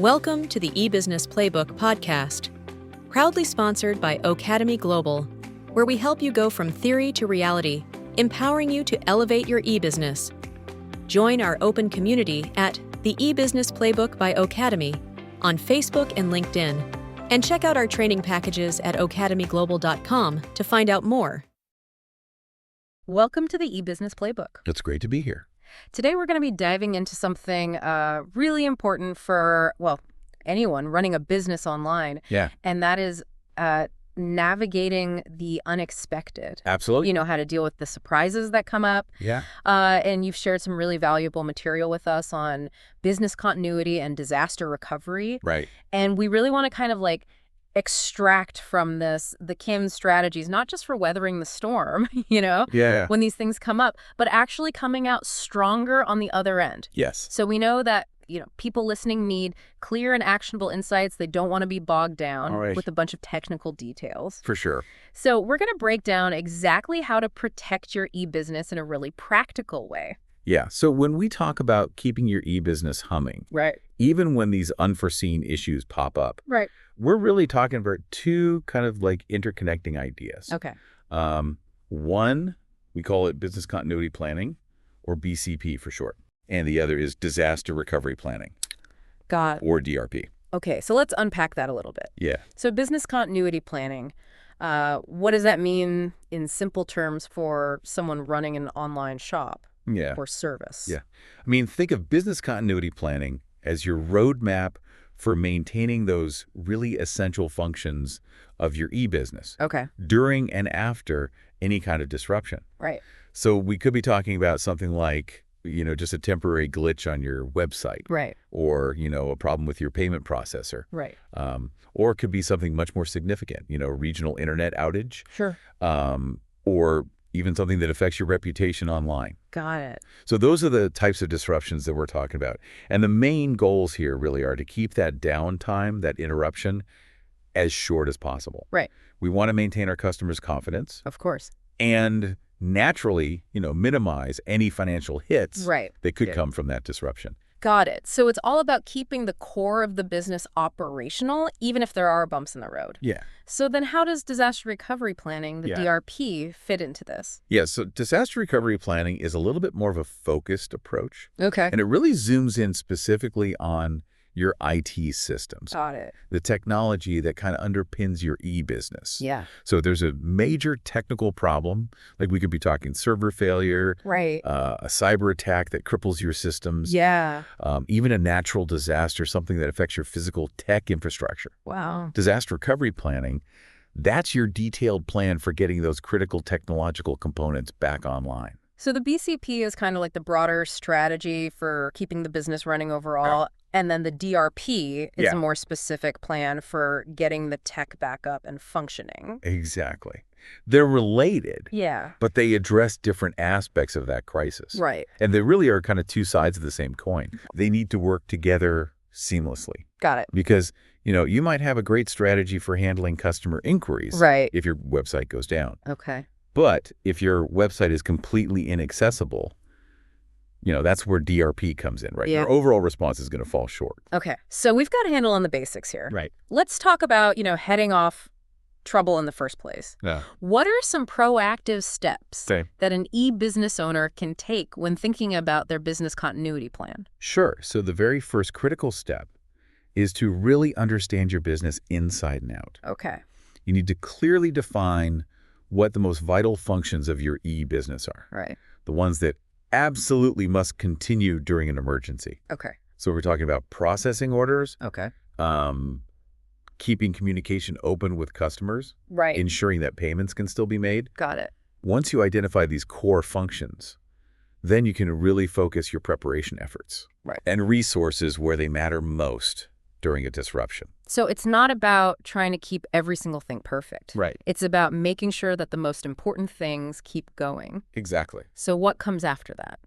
Welcome to the eBusiness Playbook podcast, proudly sponsored by Academy Global, where we help you go from theory to reality, empowering you to elevate your e-business. Join our open community at the eBusiness Playbook by Academy on Facebook and LinkedIn, and check out our training packages at academyglobal.com to find out more. Welcome to the eBusiness Playbook. It's great to be here. Today we're going to be diving into something really important for, anyone running a business online. Yeah. And that is navigating the unexpected. Absolutely. You know, how to deal with the surprises that come up. Yeah. And you've shared some really valuable material with us on business continuity and disaster recovery. Right. And we really want to kind of extract from this the Kim strategies, not just for weathering the storm, Yeah. when these things come up, but actually coming out stronger on the other end. Yes. So we know that, people listening need clear and actionable insights. They don't want to be bogged down with a bunch of technical details. For sure. So we're going to break down exactly how to protect your e-business in a really practical way. Yeah. So when we talk about keeping your e-business humming, Right. even when these unforeseen issues pop up, Right. we're really talking about two kind of interconnecting ideas. Okay. One, we call it business continuity planning, or BCP for short. And the other is disaster recovery planning, or DRP. Okay, so let's unpack that a little bit. Yeah. So business continuity planning, what does that mean in simple terms for someone running an online shop or service? Yeah. I mean, think of business continuity planning as your roadmap for maintaining those really essential functions of your e-business during and after any kind of disruption. Right. So we could be talking about something like, just a temporary glitch on your website. Right. Or, a problem with your payment processor. Right. Or it could be something much more significant, a regional internet outage. Sure. Or even something that affects your reputation online. Got it. So those are the types of disruptions that we're talking about. And the main goals here really are to keep that downtime, that interruption, as short as possible. Right. We want to maintain our customers' confidence. Of course. And naturally, minimize any financial hits that could come from that disruption. Got it. So it's all about keeping the core of the business operational, even if there are bumps in the road. Yeah. So then how does disaster recovery planning, the DRP, fit into this? Yeah, so disaster recovery planning is a little bit more of a focused approach. Okay. And it really zooms in specifically on your IT systems. Got it. The technology that kind of underpins your e-business. Yeah. So there's a major technical problem, like we could be talking server failure, a cyber attack that cripples your systems, even a natural disaster, something that affects your physical tech infrastructure. Wow. Disaster recovery planning, that's your detailed plan for getting those critical technological components back online. So the BCP is kind of like the broader strategy for keeping the business running overall. And then the DRP is a more specific plan for getting the tech back up and functioning. Exactly. They're related, but they address different aspects of that crisis. Right. And they really are kind of two sides of the same coin. They need to work together seamlessly. Got it. Because, you might have a great strategy for handling customer inquiries if your website goes down. Okay. But if your website is completely inaccessible, that's where DRP comes in, right? Yeah. Your overall response is going to fall short. Okay. So we've got a handle on the basics here. Right. Let's talk about, heading off trouble in the first place. Yeah. What are some proactive steps that an e-business owner can take when thinking about their business continuity plan? Sure. So the very first critical step is to really understand your business inside and out. Okay. You need to clearly define what the most vital functions of your e-business are. Right. The ones that absolutely must continue during an emergency. Okay. So we're talking about processing orders. Okay. Keeping communication open with customers. Right. Ensuring that payments can still be made. Got it. Once you identify these core functions, then you can really focus your preparation efforts and resources where they matter most during a disruption. So it's not about trying to keep every single thing perfect. Right. It's about making sure that the most important things keep going. Exactly. So what comes after that?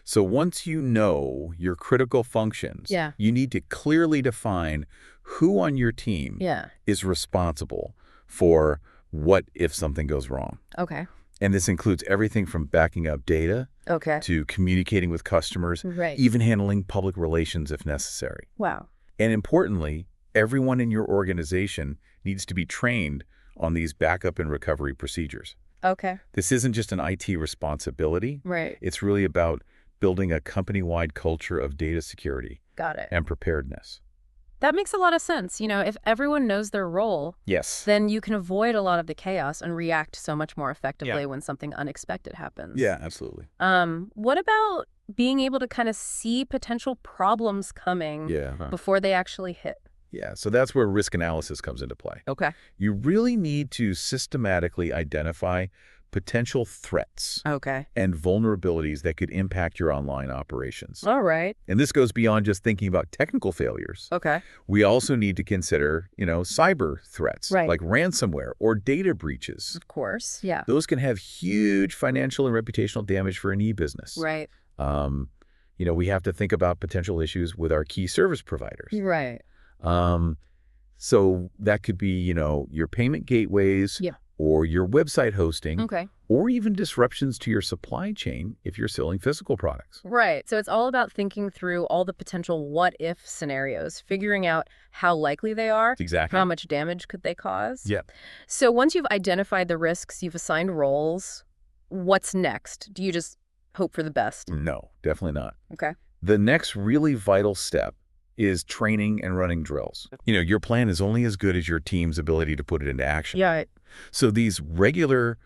So once you know your critical functions, you need to clearly define who on your team is responsible for what if something goes wrong. Okay. And this includes everything from backing up data to communicating with customers, even handling public relations if necessary. Wow. And importantly, everyone in your organization needs to be trained on these backup and recovery procedures. Okay. This isn't just an IT responsibility. Right. It's really about building a company-wide culture of data security. Got it. And preparedness. That makes a lot of sense. If everyone knows their role, Yes. then you can avoid a lot of the chaos and react so much more effectively when something unexpected happens. Yeah, absolutely. What about being able to kind of see potential problems coming before they actually hit? Yeah, so that's where risk analysis comes into play. Okay. You really need to systematically identify potential threats and vulnerabilities that could impact your online operations. All right. And this goes beyond just thinking about technical failures. Okay. We also need to consider, cyber threats like ransomware or data breaches. Of course, yeah. Those can have huge financial and reputational damage for an e-business. Right. We have to think about potential issues with our key service providers. Right. So that could be, your payment gateways or your website hosting or even disruptions to your supply chain if you're selling physical products. Right. So it's all about thinking through all the potential what-if scenarios, figuring out how likely they are, exactly. How much damage could they cause. Yeah. So once you've identified the risks, you've assigned roles, what's next? Do you just hope for the best? No, definitely not. Okay. The next really vital step is training and running drills. Your plan is only as good as your team's ability to put it into action. Yeah. So these regular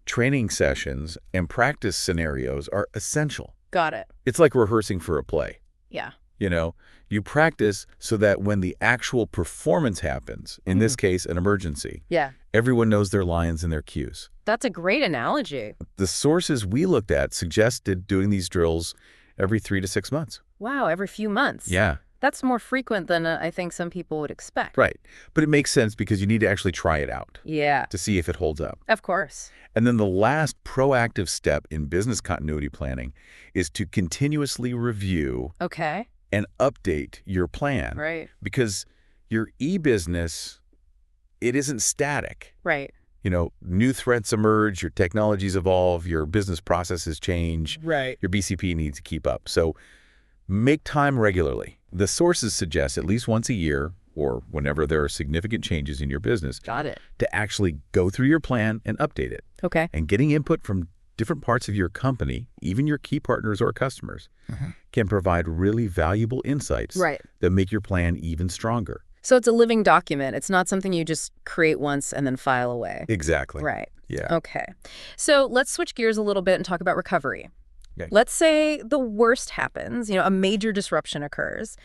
training sessions and practice scenarios are essential. Got it. It's like rehearsing for a play. Yeah. You practice so that when the actual performance happens, in this case, an emergency, everyone knows their lines and their cues. That's a great analogy. The sources we looked at suggested doing these drills every 3 to 6 months. Wow, every few months. Yeah. That's more frequent than I think some people would expect. Right. But it makes sense because you need to actually try it out. Yeah. To see if it holds up. Of course. And then the last proactive step in business continuity planning is to continuously review and update your plan. Right. Because your e-business, it isn't static. Right. New threats emerge, your technologies evolve, your business processes change. Right. Your BCP needs to keep up. So make time regularly. The sources suggest at least once a year or whenever there are significant changes in your business. Got it. To actually go through your plan and update it. Okay. And getting input from different parts of your company, even your key partners or customers, can provide really valuable insights that make your plan even stronger. So it's a living document. It's not something you just create once and then file away. Exactly. Right. Yeah. Okay. So let's switch gears a little bit and talk about recovery. Okay. Let's say the worst happens, a major disruption occurs.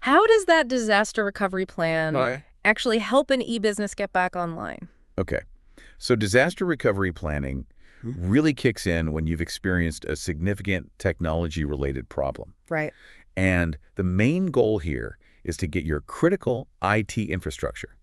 How does that disaster recovery plan actually help an e-business get back online? Okay. So disaster recovery planning really kicks in when you've experienced a significant technology-related problem. Right. And the main goal here is to get your critical IT infrastructure,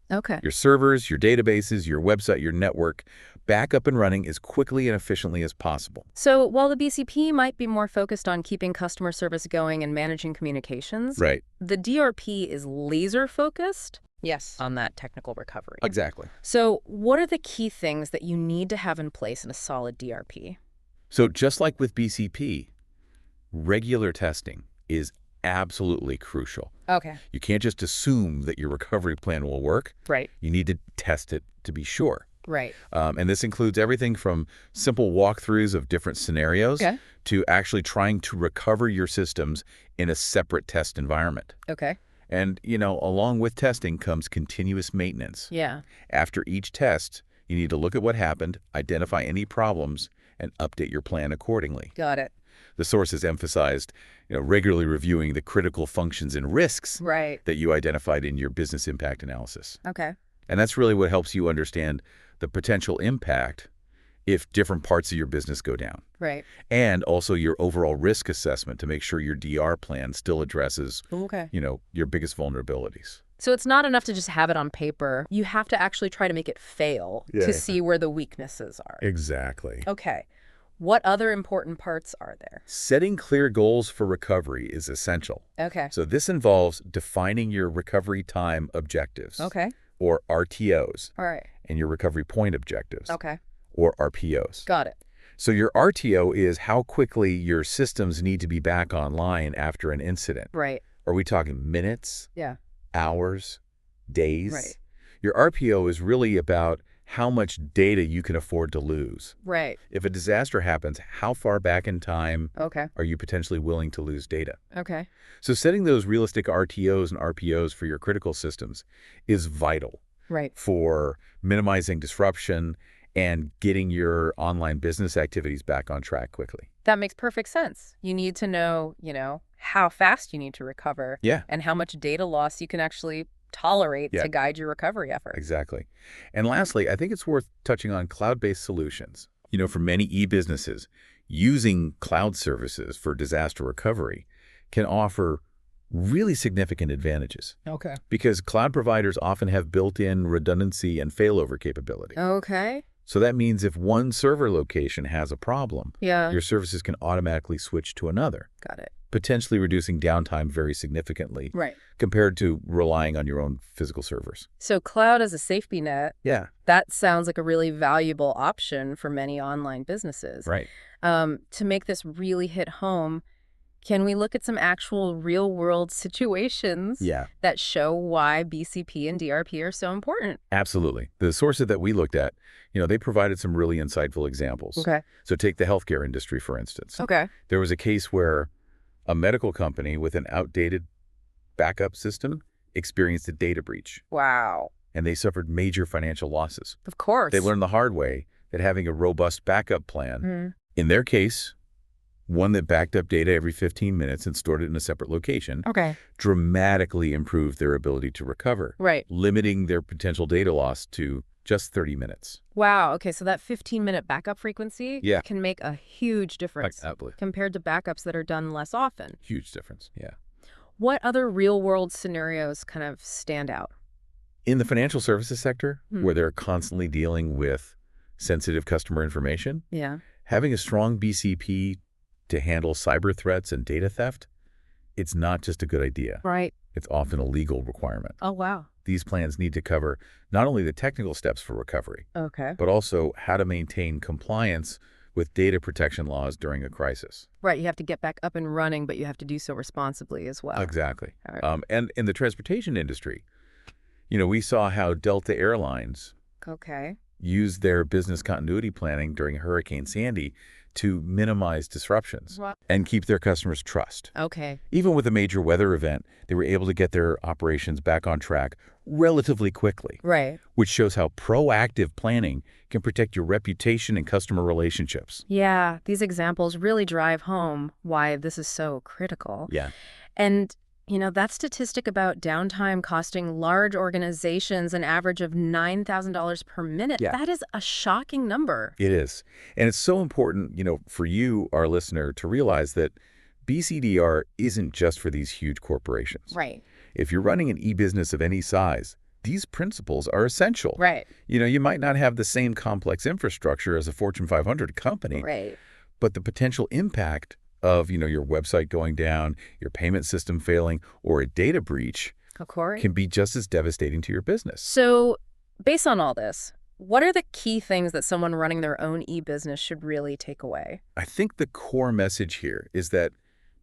your servers, your databases, your website, your network, back up and running as quickly and efficiently as possible. So while the BCP might be more focused on keeping customer service going and managing communications, the DRP is laser-focused on that technical recovery. Exactly. So what are the key things that you need to have in place in a solid DRP? So just like with BCP, regular testing is absolutely crucial. Okay. You can't just assume that your recovery plan will work. Right. You need to test it to be sure. Right. And this includes everything from simple walkthroughs of different scenarios to actually trying to recover your systems in a separate test environment. Okay. And, along with testing comes continuous maintenance. Yeah. After each test, you need to look at what happened, identify any problems, and update your plan accordingly. Got it. The sources emphasized, regularly reviewing the critical functions and risks that you identified in your business impact analysis. Okay. And that's really what helps you understand the potential impact if different parts of your business go down. Right. And also your overall risk assessment to make sure your DR plan still addresses, your biggest vulnerabilities. So it's not enough to just have it on paper. You have to actually try to make it fail to see where the weaknesses are. Exactly. Okay. What other important parts are there? Setting clear goals for recovery is essential. Okay. So this involves defining your recovery time objectives. Okay. Or RTOs. All right. And your recovery point objectives. Okay. Or RPOs. Got it. So your RTO is how quickly your systems need to be back online after an incident. Right. Are we talking minutes? Yeah. hours, days. Right. Your RPO is really about how much data you can afford to lose. Right. If a disaster happens, how far back in time Okay. are you potentially willing to lose data? Okay. So setting those realistic RTOs and RPOs for your critical systems is vital Right. for minimizing disruption and getting your online business activities back on track quickly. That makes perfect sense. You need to know, how fast you need to recover. Yeah. And how much data loss you can actually tolerate Yeah. to guide your recovery effort. Exactly. And lastly, I think it's worth touching on cloud-based solutions. For many e-businesses, using cloud services for disaster recovery can offer really significant advantages. Okay. Because cloud providers often have built-in redundancy and failover capability. Okay. So that means if one server location has a problem, Yeah. your services can automatically switch to another, Got it. potentially reducing downtime very significantly Right. compared to relying on your own physical servers. So cloud as a safety net, Yeah, that sounds like a really valuable option for many online businesses. right. To make this really hit home, can we look at some actual real-world situations Yeah, that show why BCP and DRP are so important? absolutely. The sources that we looked at, they provided some really insightful examples. Okay. So take the healthcare industry, for instance. Okay. There was a case where a medical company with an outdated backup system experienced a data breach, Wow. and they suffered major financial losses. Of course. They learned the hard way that having a robust backup plan, Mhm. in their case, one that backed up data every 15 minutes and stored it in a separate location, Okay. dramatically improved their ability to recover, Right. limiting their potential data loss to just 30 minutes. Wow. Okay. So that 15-minute backup frequency Yeah. can make a huge difference compared to backups that are done less often. Huge difference, yeah. What other real-world scenarios kind of stand out? In the financial services sector, where they're constantly dealing with sensitive customer information, Yeah. having a strong BCP to handle cyber threats and data theft, it's not just a good idea. Right. It's often a legal requirement. Oh, wow. These plans need to cover not only the technical steps for recovery, Okay. but also how to maintain compliance with data protection laws during a crisis. Right. You have to get back up and running, but you have to do so responsibly as well. Exactly. All right. And in the transportation industry, we saw how Delta Airlines Okay. used their business continuity planning during Hurricane Sandy to minimize disruptions Wow. and keep their customers' trust. Okay. Even with a major weather event, they were able to get their operations back on track relatively quickly, Right. which shows how proactive planning can protect your reputation and customer relationships. Yeah. These examples really drive home why this is so critical. Yeah. And that statistic about downtime costing large organizations an average of $9,000 per minute, Yeah. that is a shocking number. It is. And it's so important, for you, our listener, to realize that BCDR isn't just for these huge corporations. Right. If you're running an e-business of any size, these principles are essential. Right. You might not have the same complex infrastructure as a Fortune 500 company, Right. but the potential impact of, your website going down, your payment system failing, or a data breach Of course. can be just as devastating to your business. So, based on all this, what are the key things that someone running their own e-business should really take away? I think the core message here is that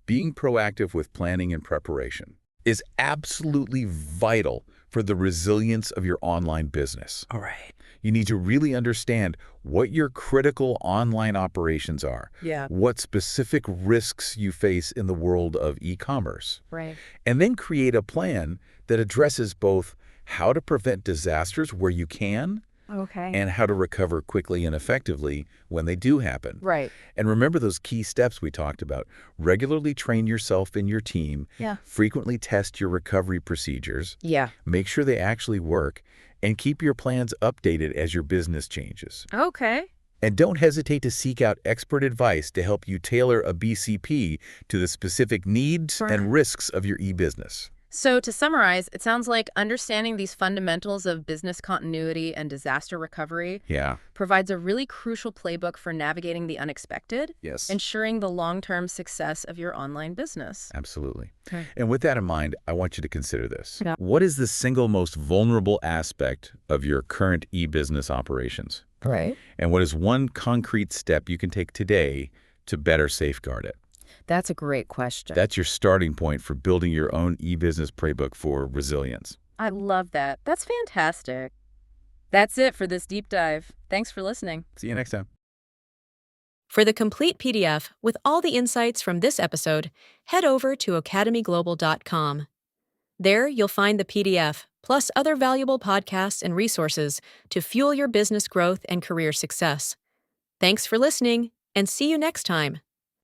being proactive with planning and preparation is absolutely vital for the resilience of your online business. All right. You need to really understand what your critical online operations are, Yeah. what specific risks you face in the world of e-commerce, Right. and then create a plan that addresses both how to prevent disasters where you can Okay. and how to recover quickly and effectively when they do happen. Right. And remember those key steps we talked about. Regularly train yourself and your team. Yeah. Frequently test your recovery procedures. Yeah. Make sure they actually work. And keep your plans updated as your business changes. Okay. And don't hesitate to seek out expert advice to help you tailor a BCP to the specific needs and risks of your e-business. So to summarize, it sounds like understanding these fundamentals of business continuity and disaster recovery provides a really crucial playbook for navigating the unexpected, Yes. ensuring the long-term success of your online business. Absolutely. Okay. And with that in mind, I want you to consider this. Yeah. What is the single most vulnerable aspect of your current e-business operations? Right. And what is one concrete step you can take today to better safeguard it? That's a great question. That's your starting point for building your own e-business playbook for resilience. I love that. That's fantastic. That's it for this deep dive. Thanks for listening. See you next time. For the complete PDF with all the insights from this episode, head over to academyglobal.com. There, you'll find the PDF, plus other valuable podcasts and resources to fuel your business growth and career success. Thanks for listening, and see you next time.